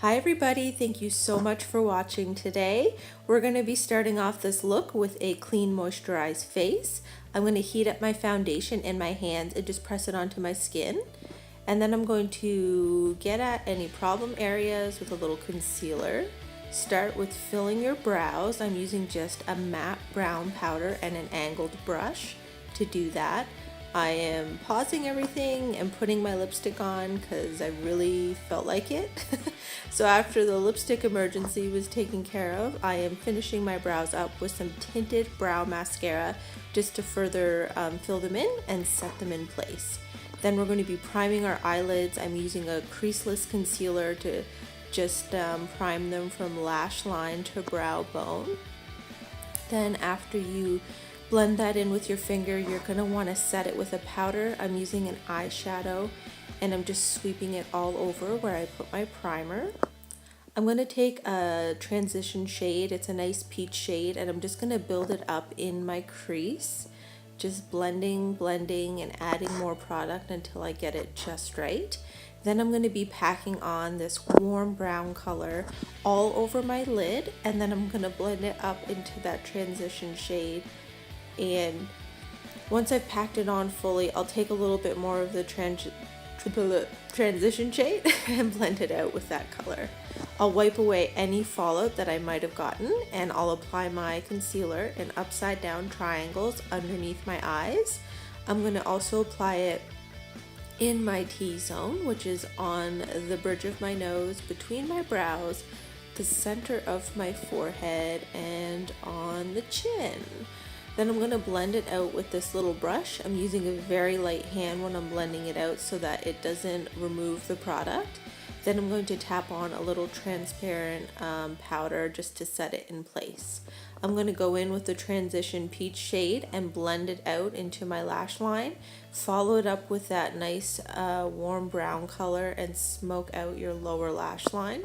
Hi everybody, thank you so much for watching today. We're going to be starting off this look with a clean moisturized face. I'm going to heat up my foundation in my hands and just press it onto my skin. And then I'm going to get at any problem areas with a little concealer. Start with filling your brows. I'm using just a matte brown powder and an angled brush to do that. I am pausing everything and putting my lipstick on because I really felt like it. So after the lipstick emergency was taken care of, I am finishing my brows up with some tinted brow mascara just to further fill them in and set them in place. Then we're going to be priming our eyelids. I'm using a creaseless concealer to just prime them from lash line to brow bone. Then after you blend that in with your finger, you're going to want to set it with a powder. I'm using an eyeshadow and I'm just sweeping it all over where I put my primer. I'm going to take a transition shade. It's a nice peach shade and I'm just going to build it up in my crease. Just blending and adding more product until I get it just right. Then I'm going to be packing on this warm brown color all over my lid and then I'm going to blend it up into that transition shade. And once I've packed it on fully, I'll take a little bit more of the transition shade and blend it out with that color. I'll wipe away any fallout that I might have gotten and I'll apply my concealer in upside down triangles underneath my eyes. I'm going to also apply it in my T-zone, which is on the bridge of my nose, between my brows, the center of my forehead, and on the chin. Then I'm going to blend it out with this little brush. I'm using a very light hand when I'm blending it out so that it doesn't remove the product. Then I'm going to tap on a little transparent powder just to set it in place. I'm going to go in with the transition peach shade and blend it out into my lash line. Follow it up with that nice warm brown color and smoke out your lower lash line.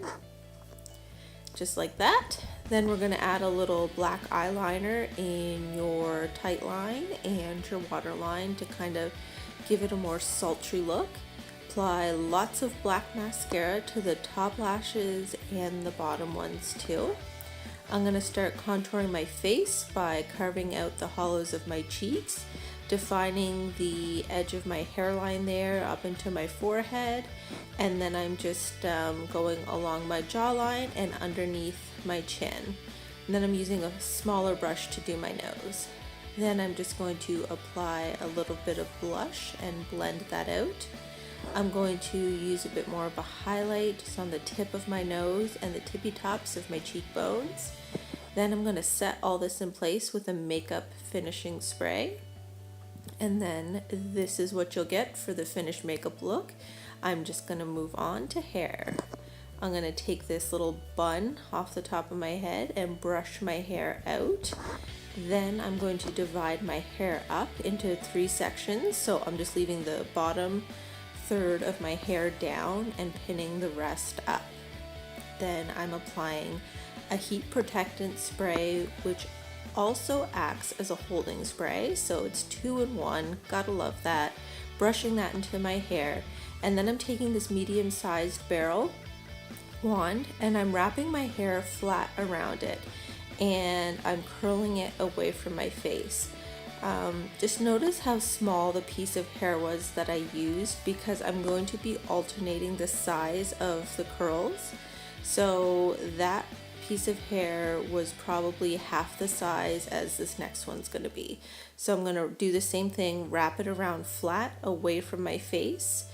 Just like that. Then we're going to add a little black eyeliner in your tight line and your waterline to kind of give it a more sultry look. Apply lots of black mascara to the top lashes and the bottom ones too. I'm going to start contouring my face by carving out the hollows of my cheeks, defining the edge of my hairline there up into my forehead, and then I'm just going along my jawline and underneath my chin. And then I'm using a smaller brush to do my nose. Then I'm just going to apply a little bit of blush and blend that out. I'm going to use a bit more of a highlight just on the tip of my nose and the tippy tops of my cheekbones. Then I'm going to set all this in place with a makeup finishing spray. And then this is what you'll get for the finished makeup look. I'm just going to move on to hair. I'm going to take this little bun off the top of my head and brush my hair out. Then I'm going to divide my hair up into 3 sections. So I'm just leaving the bottom third of my hair down and pinning the rest up. Then I'm applying a heat protectant spray, which also acts as a holding spray, so it's 2 in 1. Gotta love that. Brushing that into my hair, and then I'm taking this medium-sized barrel wand and I'm wrapping my hair flat around it and I'm curling it away from my face. Just notice how small the piece of hair was that I used because I'm going to be alternating the size of the curls. So that piece of hair was probably half the size as this next one's going to be. So I'm going to do the same thing, wrap it around flat away from my face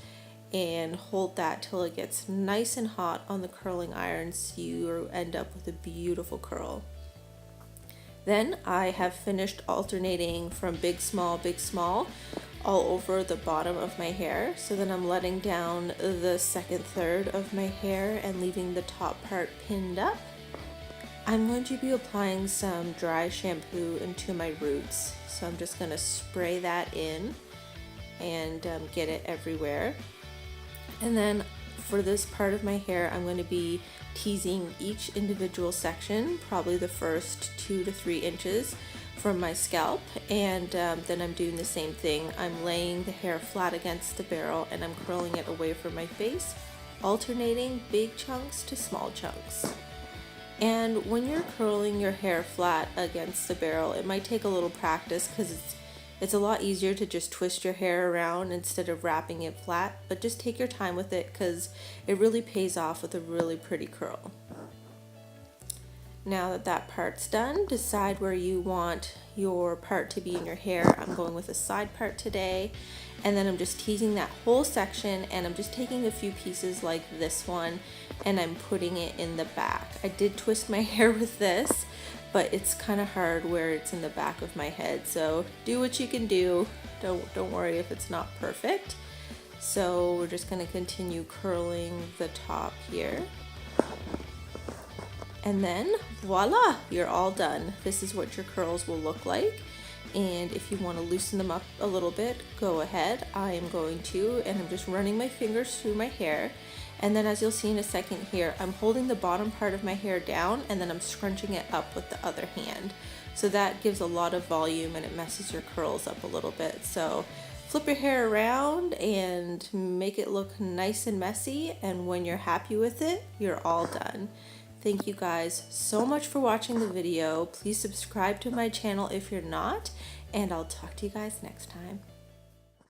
and hold that till it gets nice and hot on the curling iron so you end up with a beautiful curl. Then I have finished alternating from big, small, all over the bottom of my hair. So then I'm letting down the second third of my hair and leaving the top part pinned up. I'm going to be applying some dry shampoo into my roots. So I'm just going to spray that in and get it everywhere. And then for this part of my hair, I'm going to be teasing each individual section, probably the first 2 to 3 inches from my scalp, and then I'm doing the same thing. I'm laying the hair flat against the barrel and I'm curling it away from my face alternating big chunks to small chunks. And when you're curling your hair flat against the barrel, it might take a little practice because it's a lot easier to just twist your hair around instead of wrapping it flat, but just take your time with it because it really pays off with a really pretty curl. Now that that part's done, decide where you want your part to be in your hair. I'm going with a side part today, and then I'm just teasing that whole section, and I'm just taking a few pieces like this one and I'm putting it in the back. I did twist my hair with this, but it's kind of hard where it's in the back of my head, so do what you can do. Don't worry if it's not perfect. So we're just going to continue curling the top here. And then voila, you're all done. This is what your curls will look like. And if you want to loosen them up a little bit, go ahead. I am going to, and I'm just running my fingers through my hair. And then as you'll see in a second here, I'm holding the bottom part of my hair down and then I'm scrunching it up with the other hand. So that gives a lot of volume and it messes your curls up a little bit. So flip your hair around and make it look nice and messy. And when you're happy with it, you're all done. Thank you guys so much for watching the video. Please subscribe to my channel if you're not, and I'll talk to you guys next time.